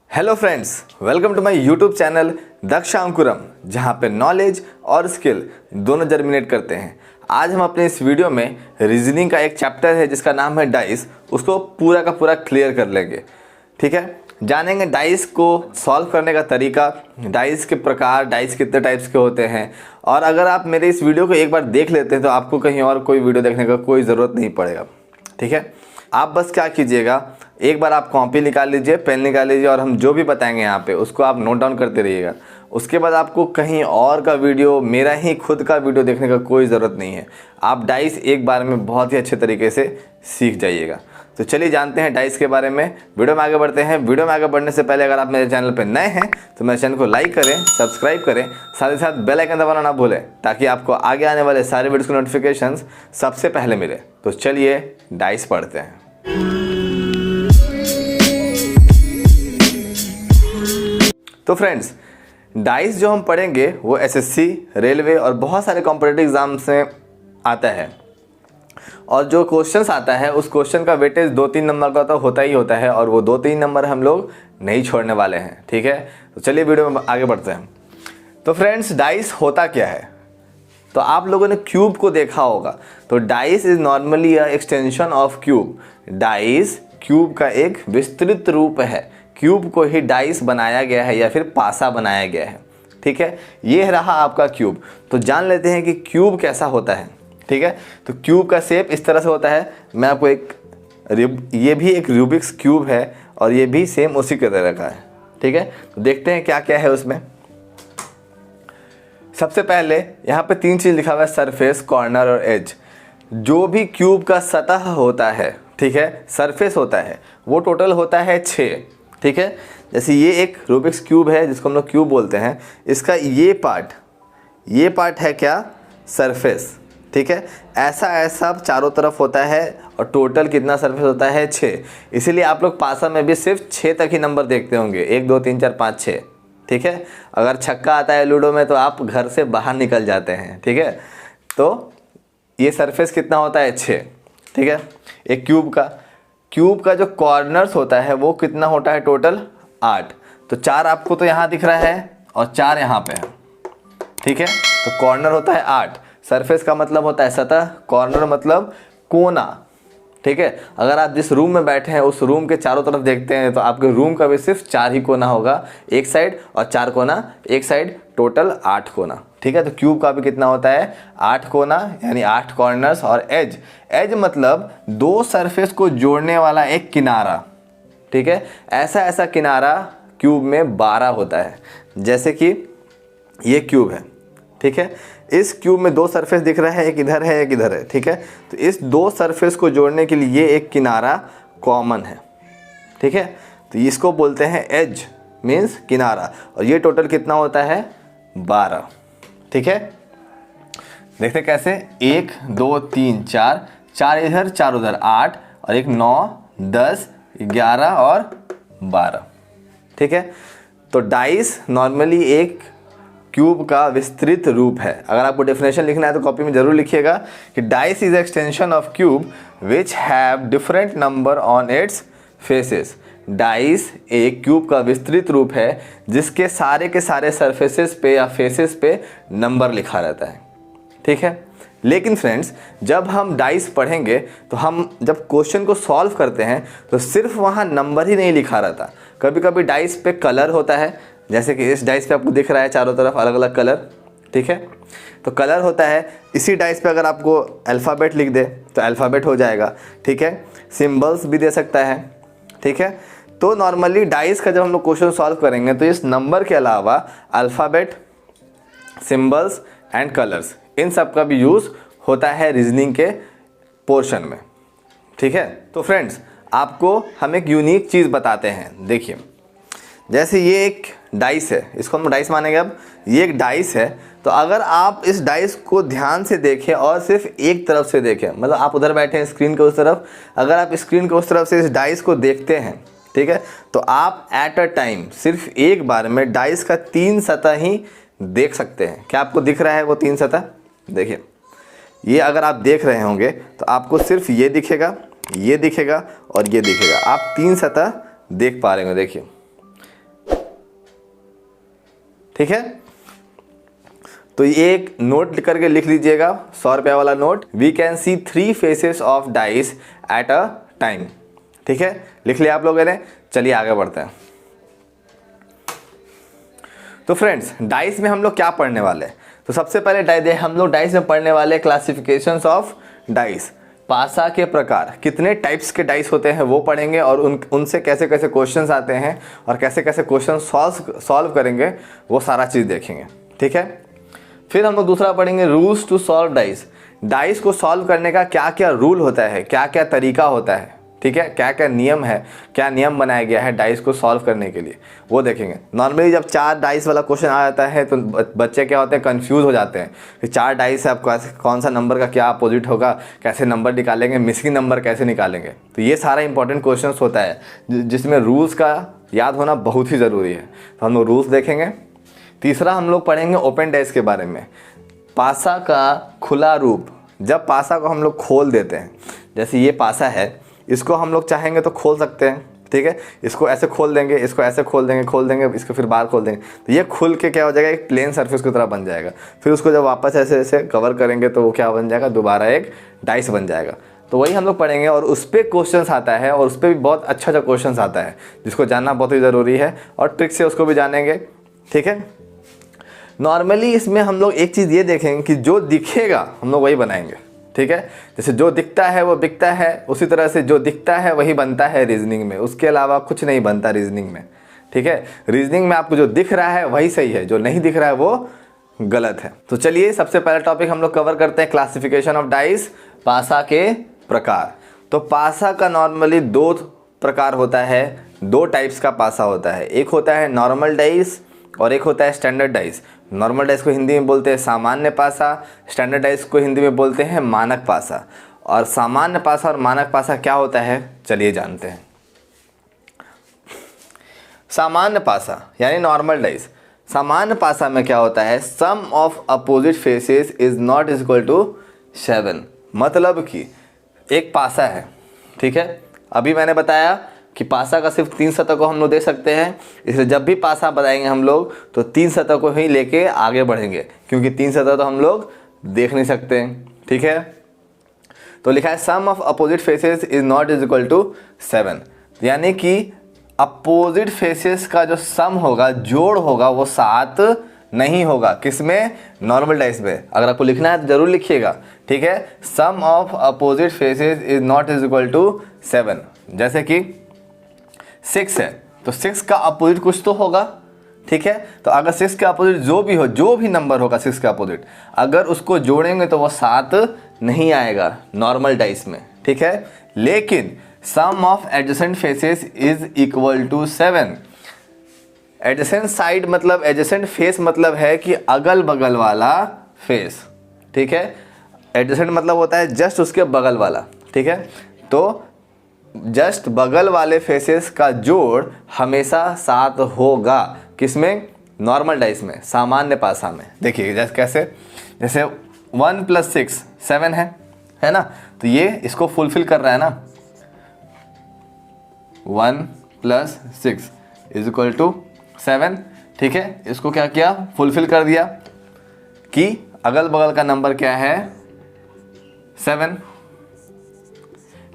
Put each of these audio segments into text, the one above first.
Hello friends, welcome to my YouTube channel Daksha Ankuram, जहां पे knowledge और स्किल दोनों जर्मिनेट करते हैं। आज हम अपने इस वीडियो में रीजनिंग का एक चैप्टर है जिसका नाम है डाइस, उसको पूरा का पूरा क्लियर कर लेंगे। ठीक है, जानेंगे डाइस को सॉल्व करने का तरीका, डाइस के प्रकार, डाइस कितने टाइप्स के होते हैं। और अगर आप मेरे इस वीडियो को एक बार देख लेते हैं तो आपको कहीं और कोई वीडियो देखने का कोई ज़रूरत नहीं पड़ेगा। ठीक है, आप बस क्या कीजिएगा, एक बार आप कॉपी निकाल लीजिए, पेन निकाल लीजिए और हम जो भी बताएंगे यहाँ पे उसको आप नोट डाउन करते रहिएगा। उसके बाद आपको कहीं और का वीडियो, मेरा ही खुद का वीडियो देखने का कोई ज़रूरत नहीं है। आप डाइस एक बार में बहुत ही अच्छे तरीके से सीख जाइएगा। तो चलिए जानते हैं डाइस के बारे में। वीडियो में आगे बढ़ते हैं। वीडियो में आगे बढ़ने से पहले अगर आप मेरे चैनल पर नए हैं तो मेरे चैनल को लाइक करें, सब्सक्राइब करें, साथ ही साथ बेल आइकन दबाना ना भूलें ताकि आपको आगे आने वाले सारे वीडियोस के नोटिफिकेशंस सबसे पहले मिले। तो चलिए डाइस पढ़ते हैं। तो फ्रेंड्स, डाइस जो हम पढ़ेंगे वो एसएससी, रेलवे और बहुत सारे कॉम्पिटिटिव एग्जाम्स में आता है। और जो क्वेश्चंस आता है उस क्वेश्चन का वेटेज 2-3 नंबर का तो होता ही होता है, और वो 2-3 नंबर हम लोग नहीं छोड़ने वाले हैं। ठीक है, तो चलिए वीडियो में आगे बढ़ते हैं। तो फ्रेंड्स, डाइस होता क्या है? तो आप लोगों ने क्यूब को देखा होगा। तो dice is normally a extension of cube. Dice cube का एक विस्तृत रूप है। क्यूब को ही डाइस बनाया गया है या फिर पासा बनाया गया है। ठीक है, ये रहा आपका क्यूब। तो जान लेते हैं कि क्यूब कैसा होता है। ठीक है, तो क्यूब का शेप इस तरह से होता है। मैं आपको ये भी एक रूबिक्स क्यूब है और ये भी सेम उसी के तरह का है। ठीक है, तो देखते हैं क्या क्या है उसमें। सबसे पहले यहाँ पे 3 चीज़ लिखा हुआ है, सरफेस, कॉर्नर और एज। जो भी क्यूब का सतह होता है, ठीक है, सरफेस होता है, वो टोटल होता है 6। ठीक है, जैसे ये एक रूबिक्स क्यूब है जिसको हम लोग क्यूब बोलते हैं। इसका ये पार्ट है क्या? सरफेस। ठीक है, ऐसा चारों तरफ होता है और टोटल कितना सरफेस होता है? 6। इसीलिए आप लोग पासा में भी सिर्फ 6 तक ही नंबर देखते होंगे, 1 2 3 4 5 6। ठीक है, अगर छक्का आता है लूडो में तो आप घर से बाहर निकल जाते हैं। ठीक है, तो ये सरफेस कितना होता है? 6। ठीक है, एक क्यूब का जो कॉर्नर्स होता है वो कितना होता है? टोटल 8। तो 4 आपको तो यहाँ दिख रहा है और 4 यहाँ पे है। ठीक है, तो कॉर्नर होता है 8। सरफेस का मतलब होता है सतह, कॉर्नर मतलब कोना। ठीक है, अगर आप जिस रूम में बैठे हैं उस रूम के चारों तरफ देखते हैं तो आपके रूम का भी सिर्फ 4 ही कोना होगा एक साइड, और 4 कोना एक साइड, टोटल 8 कोना। ठीक है, तो क्यूब का भी कितना होता है? 8 कोना, यानी 8 कॉर्नर्स। और एज मतलब 2 सरफेस को जोड़ने वाला एक किनारा। ठीक है, ऐसा किनारा क्यूब में 12 होता है। जैसे कि ये क्यूब है। ठीक है, इस क्यूब में 2 सरफेस दिख रहा है, एक इधर है एक इधर है। ठीक है, तो इस 2 सरफेस को जोड़ने के लिए ये एक किनारा कॉमन है। ठीक है, तो इसको बोलते हैं एज, मीन्स किनारा। और ये टोटल कितना होता है? 12। ठीक है, देखते कैसे? 1 2 3 4, 4 इधर 4 उधर, 8 और एक 9 10 11 और 12। ठीक है, तो डाइस नॉर्मली एक क्यूब का विस्तृत रूप है। अगर आपको डेफिनेशन लिखना है तो कॉपी में जरूर लिखिएगा कि dice is extension of cube which have different number on it's faces. Dice एक क्यूब का विस्तृत रूप है जिसके सारे के सारे सरफेसेस पे या फेसेस पे नंबर लिखा रहता है। ठीक है, लेकिन फ्रेंड्स, जब हम डाइस पढ़ेंगे तो हम जब क्वेश्चन को सॉल्व करते हैं तो सिर्फ वहाँ नंबर ही नहीं लिखा रहता। कभी कभी डाइस पे कलर होता है, जैसे कि इस डाइस पे आपको दिख रहा है चारों तरफ अलग अलग कलर। ठीक है, तो कलर होता है। इसी डाइस पे अगर आपको अल्फ़ाबेट लिख दे तो अल्फ़ाबेट हो जाएगा। ठीक है, सिंबल्स भी दे सकता है। ठीक है, तो नॉर्मली डाइस का जब हम लोग क्वेश्चन सॉल्व करेंगे तो इस नंबर के अलावा अल्फ़ाबेट, सिंबल्स एंड कलर्स, इन सब का भी यूज़ होता है रीजनिंग के पोर्शन में। ठीक है, तो फ्रेंड्स, आपको हम एक यूनिक चीज़ बताते हैं। देखिए, जैसे ये एक डाइस है, इसको हम डाइस मानेंगे। अब ये एक डाइस है, तो अगर आप इस डाइस को ध्यान से देखें और सिर्फ एक तरफ से देखें, मतलब आप उधर बैठे हैं स्क्रीन के उस तरफ, अगर आप स्क्रीन के उस तरफ से इस डाइस को देखते हैं, ठीक है, तो आप एट अ टाइम सिर्फ एक बार में डाइस का 3 सतह ही देख सकते हैं। क्या आपको दिख रहा है वो 3 सतह? देखिए, ये अगर आप देख रहे होंगे तो आपको सिर्फ ये दिखेगा, ये दिखेगा और ये दिखेगा। आप 3 सतह देख पा रहे हो। देखिए, ठीक है, तो ये एक नोट करके लिख लीजिएगा, 100 रुपया वाला note. We can see 3 faces of dice at a time. ठीक है, लिख लिया आप लोगों ने। चलिए आगे बढ़ते हैं। तो फ्रेंड्स, डाइस में हम लोग क्या पढ़ने वाले हैं? तो सबसे पहले हम लोग डाइस में पढ़ने वाले क्लासिफिकेशंस ऑफ डाइस, पासा के प्रकार, कितने टाइप्स के डाइस होते हैं वो पढ़ेंगे, और उनसे कैसे कैसे क्वेश्चंस आते हैं और कैसे कैसे क्वेश्चन सॉल्व करेंगे वो सारा चीज़ देखेंगे। ठीक है, फिर हम लोग दूसरा पढ़ेंगे rules to solve dice. Dice को सॉल्व करने का क्या क्या रूल होता है, क्या क्या तरीका होता है, ठीक है, क्या क्या नियम है, क्या नियम बनाया गया है डाइस को सॉल्व करने के लिए, वो देखेंगे। नॉर्मली जब 4 डाइस वाला क्वेश्चन आ जाता है तो बच्चे क्या होते हैं, कंफ्यूज हो जाते हैं कि 4 डाइस है, आपको कौन सा नंबर का क्या अपोजिट होगा, कैसे नंबर निकालेंगे, मिसिंग नंबर कैसे निकालेंगे। तो ये सारा इंपॉर्टेंट क्वेश्चन होता है जिसमें रूल्स का याद होना बहुत ही ज़रूरी है। तो हम लोग रूल्स देखेंगे। तीसरा हम लोग पढ़ेंगे ओपन डाइस के बारे में, पासा का खुला रूप। जब पासा को हम लोग खोल देते हैं, जैसे ये पासा है, इसको हम लोग चाहेंगे तो खोल सकते हैं। ठीक है, इसको ऐसे खोल देंगे, इसको ऐसे खोल देंगे, इसको फिर बाहर खोल देंगे, तो ये खुल के क्या हो जाएगा, एक प्लेन सरफेस की तरह बन जाएगा। फिर उसको जब वापस ऐसे ऐसे कवर करेंगे तो वो क्या बन जाएगा, दोबारा एक डाइस बन जाएगा। तो वही हम लोग पढ़ेंगे, और उस पर क्वेश्चन आता है, और उस पर भी बहुत अच्छा क्वेश्चन आता है जिसको जानना बहुत ही ज़रूरी है, और ट्रिक से उसको भी जानेंगे। ठीक है, नॉर्मली इसमें हम लोग एक चीज़ ये देखेंगे कि जो दिखेगा हम लोग वही बनाएंगे। ठीक है, जैसे जो दिखता है वो बिकता है, उसी तरह से जो दिखता है वही बनता है रीजनिंग में, उसके अलावा कुछ नहीं बनता रीजनिंग में। ठीक है, रीजनिंग में आपको जो दिख रहा है वही सही है, जो नहीं दिख रहा है वो गलत है। तो चलिए सबसे पहला टॉपिक हम लोग कवर करते हैं, क्लासिफिकेशन ऑफ डाइस, पासा के प्रकार। तो पासा का नॉर्मली 2 प्रकार होता है, 2 टाइप्स का पासा होता है। एक होता है नॉर्मल डाइस और एक होता है स्टैंडर्ड डाइस। नॉर्मल डाइस को हिंदी में बोलते हैं सामान्य पासा, स्टैंडर्ड डाइस को हिंदी में बोलते हैं मानक पासा। और सामान्य पासा और मानक पासा क्या होता है, चलिए जानते हैं। सामान्य पासा यानी नॉर्मल डाइस, सामान्य पासा में क्या होता है, sum of opposite faces is not equal to 7। मतलब कि एक पासा है, ठीक है, अभी मैंने बताया कि पासा का सिर्फ 3 सतह को हम लोग दे सकते हैं, इसलिए जब भी पासा बताएंगे हम लोग तो 3 सतह को ही लेके आगे बढ़ेंगे, क्योंकि 3 सतह तो हम लोग देख नहीं सकते। ठीक है, तो लिखा है sum of opposite faces is not is equal to 7, यानी कि अपोजिट फेसेस का जो सम होगा, जोड़ होगा, वो 7 नहीं होगा। किसमें, नॉर्मल डाइस में। अगर आपको लिखना है तो जरूर लिखिएगा। ठीक है, sum of opposite faces is not is equal to 7। जैसे कि 6 है तो 6 का अपोजिट कुछ तो होगा। ठीक है, तो अगर 6 का अपोजिट जो भी हो, जो भी नंबर होगा 6 का अपोजिट, अगर उसको जोड़ेंगे तो वो 7 नहीं आएगा नॉर्मल डाइस में। ठीक है, लेकिन sum of adjacent faces is equal to 7। Adjacent side मतलब, एडजेसेंट फेस मतलब है कि अगल बगल वाला फेस। ठीक है, एडजेसेंट मतलब होता है जस्ट उसके बगल वाला। ठीक है, तो जस्ट बगल वाले फेसेस का जोड़ हमेशा 7 होगा। किसमें, नॉर्मल डाइस में, सामान्य पासा में। देखिए जैसे कैसे, जैसे 1 + 6 7 है ना, तो ये इसको फुलफिल कर रहा है ना, 1 + 6 = 7। ठीक है, इसको क्या किया, फुलफिल कर दिया कि अगल बगल का नंबर क्या है, 7।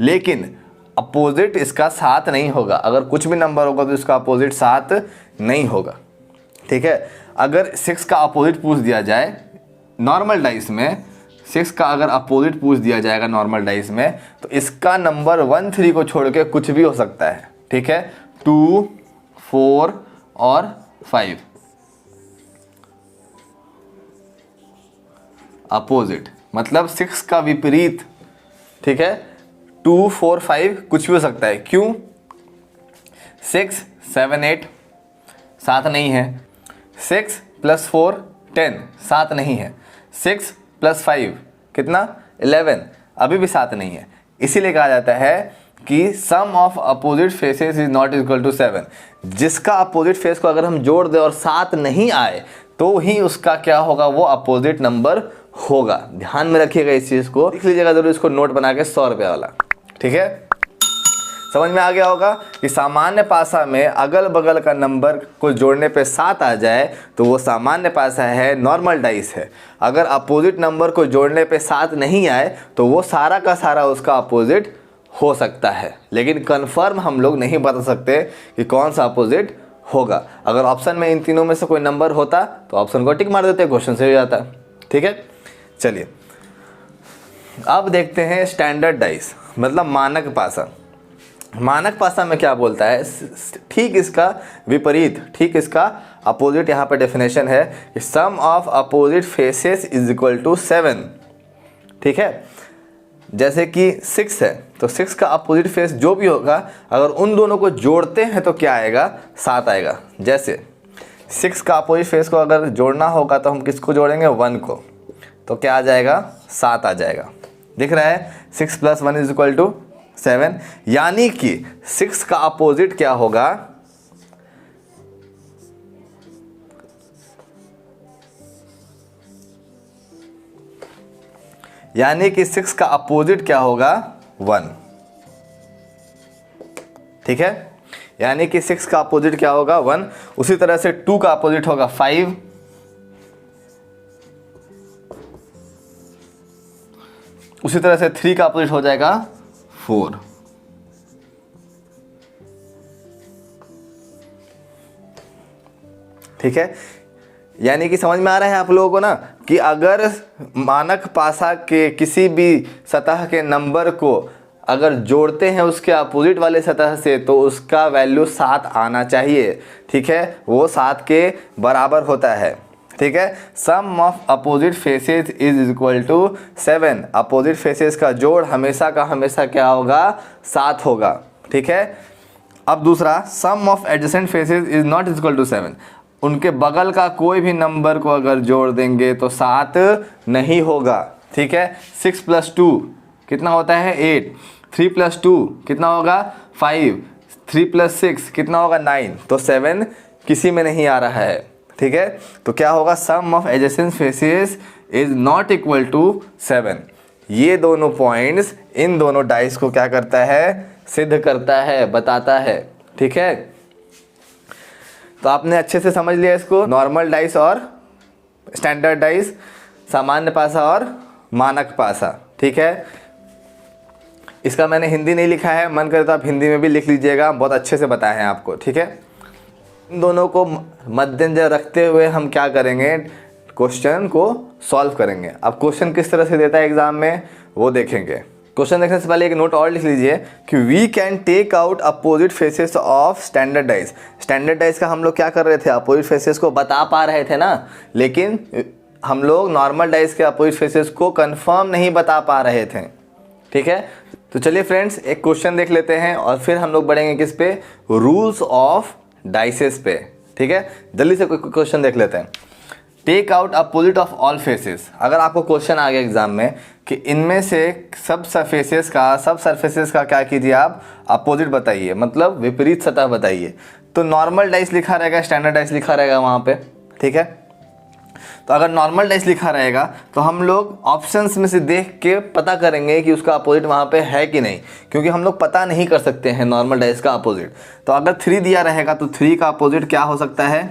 लेकिन अपोजिट इसका 7 नहीं होगा। अगर कुछ भी नंबर होगा तो इसका अपोजिट 7 नहीं होगा। ठीक है, अगर 6 का अपोजिट पूछ दिया जाए नॉर्मल डाइस में, 6 का अगर अपोजिट पूछ दिया जाएगा नॉर्मल डाइस में, तो इसका नंबर 1 3 को छोड़ के कुछ भी हो सकता है। ठीक है, 2 4 और 5 अपोजिट, मतलब 6 का विपरीत। ठीक है, 2 4 5 कुछ भी हो सकता है। क्यों, 6 7 8 7 नहीं है, 6 + 4 10 7 नहीं है, 6 + 5 कितना 11 अभी भी 7 नहीं है। इसीलिए कहा जाता है कि sum of opposite faces is not equal to 7। जिसका अपोजिट फेस को अगर हम जोड़ दें और 7 नहीं आए तो ही उसका क्या होगा, वो अपोजिट नंबर होगा। ध्यान में रखिएगा इस चीज़ को, लिख लीजिएगा जरूर इसको नोट बना के, 100 रुपये वाला। ठीक है, समझ में आ गया होगा कि सामान्य पासा में अगल बगल का नंबर को जोड़ने पे 7 आ जाए तो वो सामान्य पासा है, नॉर्मल डाइस है। अगर अपोजिट नंबर को जोड़ने पे 7 नहीं आए तो वो सारा का सारा उसका अपोजिट हो सकता है, लेकिन कंफर्म हम लोग नहीं बता सकते कि कौन सा अपोजिट होगा। अगर ऑप्शन में इन तीनों में से कोई नंबर होता तो ऑप्शन को टिक मार देते, क्वेश्चन से हो जाता। ठीक है, चलिए अब देखते हैं स्टैंडर्ड डाइस मतलब मानक पासा। मानक पासा में क्या बोलता है, ठीक इसका विपरीत, ठीक इसका अपोजिट यहाँ पे डेफिनेशन है कि sum of opposite faces is equal to 7। ठीक है, जैसे कि 6 है तो 6 का अपोजिट फेस जो भी होगा अगर उन दोनों को जोड़ते हैं तो क्या आएगा, 7 आएगा। जैसे 6 का अपोजिट फेस को अगर जोड़ना होगा तो हम किसको जोड़ेंगे, 1 को, तो क्या आ जाएगा, 7 आ जाएगा। दिख रहा है 6 + 1 इज इक्वल टू 7, यानी कि 6 का अपोजिट क्या होगा, यानी कि 6 का अपोजिट क्या होगा, 1। ठीक है, यानी कि 6 का अपोजिट क्या होगा, 1। उसी तरह से 2 का अपोजिट होगा 5, उसी तरह से 3 का अपोजिट हो जाएगा 4। ठीक है, यानी कि समझ में आ रहा है आप लोगों को ना कि अगर मानक पासा के किसी भी सतह के नंबर को अगर जोड़ते हैं उसके अपोजिट वाले सतह से तो उसका वैल्यू 7 आना चाहिए। ठीक है, वो 7 के बराबर होता है। ठीक है, sum of opposite faces is equal to 7। Opposite faces का जोड़ हमेशा का हमेशा क्या होगा, 7 होगा। ठीक है, अब दूसरा, sum of adjacent faces is not equal to 7। उनके बगल का कोई भी नंबर को अगर जोड़ देंगे तो 7 नहीं होगा। ठीक है, 6 + 2 कितना होता है, 8। 3 + 2 कितना होगा, 5। 3 + 6 कितना होगा, 9। तो 7 किसी में नहीं आ रहा है। ठीक है, तो क्या होगा, sum of adjacent faces is not equal to 7। ये दोनों पॉइंट्स इन दोनों डाइस को क्या करता है, सिद्ध करता है, बताता है। ठीक है, तो आपने अच्छे से समझ लिया इसको, नॉर्मल डाइस और स्टैंडर्ड डाइस, सामान्य पासा और मानक पासा। ठीक है, इसका मैंने हिंदी नहीं लिखा है, मन करे तो आप हिंदी में भी लिख लीजिएगा, बहुत अच्छे से बताए हैं आपको। ठीक है, इन दोनों को मद्देनजर रखते हुए हम क्या करेंगे, क्वेश्चन को सॉल्व करेंगे। अब क्वेश्चन किस तरह से देता है एग्जाम में वो देखेंगे। क्वेश्चन देखने से पहले एक नोट और लिख लीजिए कि we can take out opposite faces of standard dice. Standard dice का हम लोग क्या कर रहे थे, अपोजिट फेसेस को बता पा रहे थे ना, लेकिन हम लोग नॉर्मल डाइस के अपोजिट फेसेस को कंफर्म नहीं बता पा रहे थे। ठीक है, तो चलिए फ्रेंड्स एक क्वेश्चन देख लेते हैं और फिर हम लोग बढ़ेंगे किस पे, रूल्स ऑफ डाइसेस पे। ठीक है, जल्दी से कोई क्वेश्चन देख लेते हैं। Take out opposite of all faces. अगर आपको क्वेश्चन आ गया एग्जाम में कि इनमें से सब सरफेसेस का क्या कीजिए आप, अपोजिट बताइए, मतलब विपरीत सतह बताइए। तो नॉर्मल डाइस लिखा रहेगा, स्टैंडर्ड डाइस लिखा रहेगा वहाँ पे। ठीक है, तो अगर नॉर्मल डाइस लिखा रहेगा तो हम लोग ऑप्शंस में से देख के पता करेंगे कि उसका अपोजिट वहाँ पे है कि नहीं, क्योंकि हम लोग पता नहीं कर सकते हैं नॉर्मल डाइस का अपोजिट। तो अगर 3 दिया रहेगा तो 3 का अपोजिट क्या हो सकता है,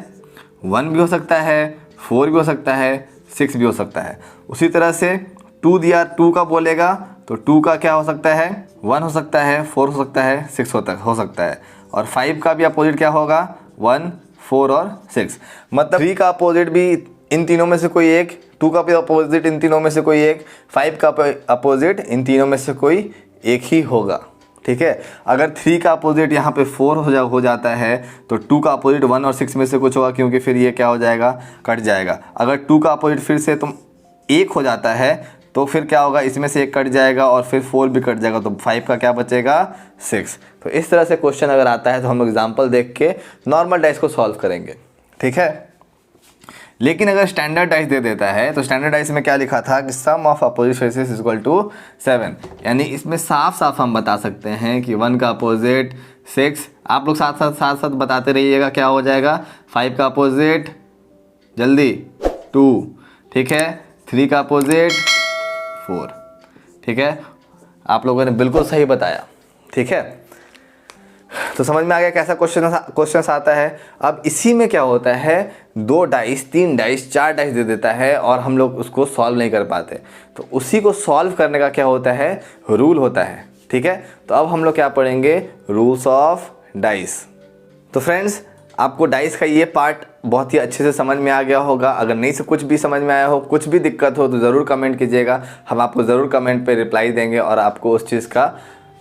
1 भी हो सकता है, 4 भी हो सकता है, 6 भी हो सकता है। उसी तरह से 2 दिया, 2 का बोलेगा तो 2 का क्या हो सकता है, 1 हो सकता है, 4 हो सकता है, 6 हो सकता है। और 5 का भी अपोजिट क्या होगा, 1, 4 और 6। मतलब 3 का अपोजिट भी इन तीनों में से कोई एक, 2 का भी अपोजिट इन तीनों में से कोई एक, 5 का अपोजिट इन तीनों में से कोई एक ही होगा। ठीक है, अगर 3 का अपोजिट यहाँ पे 4 हो जाता है तो 2 का अपोजिट 1 और 6 में से कुछ होगा, क्योंकि फिर ये क्या हो जाएगा, कट जाएगा। अगर 2 का अपोजिट फिर से तुम 1 हो जाता है तो फिर क्या होगा, इसमें से 1 कट जाएगा और फिर 4 भी कट जाएगा, तो 5 का क्या बचेगा, 6। तो इस तरह से क्वेश्चन अगर आता है तो हम एग्जाम्पल देख के नॉर्मल डाइस को सॉल्व करेंगे। ठीक है, लेकिन अगर स्टैंडर्ड डाइस दे देता है तो स्टैंडर्ड डाइस में क्या लिखा था कि sum of opposite faces is equal to 7, यानी इसमें साफ साफ हम बता सकते हैं कि 1 का अपोजिट 6, आप लोग साथ साथ बताते रहिएगा क्या हो जाएगा, 5 का अपोजिट जल्दी 2, ठीक है, 3 का अपोजिट 4। ठीक है, आप लोगों ने बिल्कुल सही बताया। ठीक है, तो समझ में आ गया कैसा क्वेश्चन आता है। अब इसी में क्या होता है, 2 डाइस 3 डाइस 4 डाइस दे देता है और हम लोग उसको सॉल्व नहीं कर पाते, तो उसी को सॉल्व करने का क्या होता है, रूल होता है। ठीक है, तो अब हम लोग क्या पढ़ेंगे, रूल्स ऑफ डाइस। तो फ्रेंड्स आपको डाइस का ये पार्ट बहुत ही अच्छे से समझ में आ गया होगा। अगर नहीं से कुछ भी समझ में आया हो, कुछ भी दिक्कत हो तो ज़रूर कमेंट कीजिएगा, हम आपको ज़रूर कमेंट पे रिप्लाई देंगे और आपको उस चीज़ का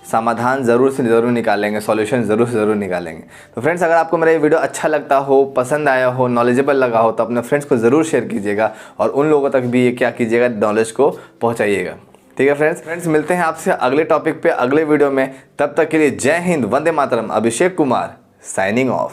समाधान ज़रूर से ज़रूर निकालेंगे, सॉल्यूशन ज़रूर से ज़रूर निकालेंगे। तो फ्रेंड्स अगर आपको मेरा ये वीडियो अच्छा लगता हो, पसंद आया हो, नॉलेजेबल लगा हो तो अपने फ्रेंड्स को ज़रूर शेयर कीजिएगा और उन लोगों तक भी ये क्या कीजिएगा, नॉलेज को पहुँचाइएगा। ठीक है फ्रेंड्स मिलते हैं आपसे अगले टॉपिक पे अगले वीडियो में। तब तक के लिए जय हिंद, वंदे मातरम। Abhishek Kumar signing off.